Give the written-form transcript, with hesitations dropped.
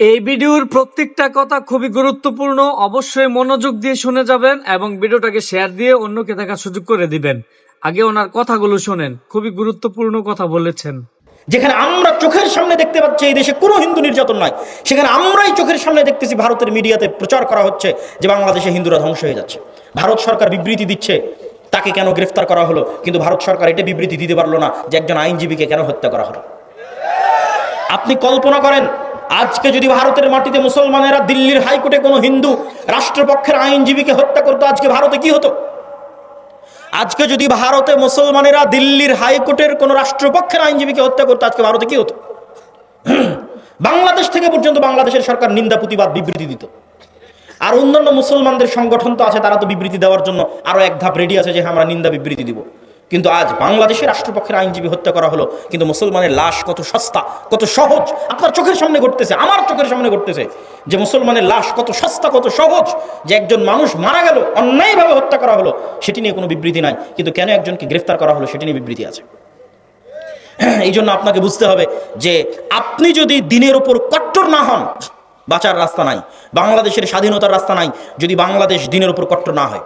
এই ভিডিওর প্রত্যেকটা কথা খুবই গুরুত্বপূর্ণ, অবশ্যই মনোযোগ দিয়ে শুনে যাবেন এবং ভিডিওটাকে শেয়ার দিয়ে অন্যকে দেখার সুযোগ করে দিবেন। আগে ওনার কথাগুলো শোনেন, খুবই গুরুত্বপূর্ণ কথা বলেছেন। যেখানে আমরা চোখের সামনে দেখতে পাচ্ছি এই দেশে কোনো হিন্দু নির্যাতন নয়, সেখানে আমরাই চোখের সামনে দেখতেছি ভারতের মিডিয়াতে প্রচার করা হচ্ছে যে বাংলাদেশে হিন্দুরা ধ্বংস হয়ে যাচ্ছে। ভারত সরকার বিবৃতি দিচ্ছে তাকে কেন গ্রেফতার করা হলো, কিন্তু ভারত সরকার এটা বিবৃতি দিতে পারলো না যে একজন আইনজীবীকে কেন হত্যা করা হলো। আপনি কল্পনা করেন, আজকে যদি ভারতের মাটিতে মুসলমানেরা দিল্লির হাইকোর্টে কোনো হিন্দু রাষ্ট্রপক্ষের আইনজীবীকে হত্যা করতো, আজকে ভারতে কি হতো? আজকে যদি ভারতে মুসলমানেরা দিল্লির হাইকোর্টের কোন রাষ্ট্রপক্ষের আইনজীবীকে হত্যা করতো, আজকে ভারতে কি হতো? বাংলাদেশ থেকে পর্যন্ত বাংলাদেশের সরকার নিন্দা প্রতিবাদ বিবৃতি দিত। আর অন্যান্য মুসলমানদের সংগঠন তো আছে, তারা তো বিবৃতি দেওয়ার জন্য আরো এক ধাপ রেডি আছে যে আমরা নিন্দা বিবৃতি দিব। কিন্তু আজ বাংলাদেশের রাষ্ট্রপক্ষের আইনজীবী হত্যা করা হলো, কিন্তু মুসলমানের লাশ কত সস্তা, কত সহজ আপনার চোখের সামনে ঘটতেছে, আমার চোখের সামনে ঘটতেছে যে মুসলমানের লাশ কত সস্তা, কত সহজ, যে একজন মানুষ মারা গেল, অন্যায়ভাবে হত্যা করা হলো, সেটি নিয়ে কোনো বিবৃতি নাই, কিন্তু কেন একজনকে গ্রেফতার করা হলো সেটি নিয়ে বিবৃতি আছে। এই জন্য আপনাকে বুঝতে হবে যে আপনি যদি দিনের উপর কট্টর না হন, বাঁচার রাস্তা নাই, বাংলাদেশের স্বাধীনতার রাস্তা নাই যদি বাংলাদেশ দিনের উপর কট্টর না হয়।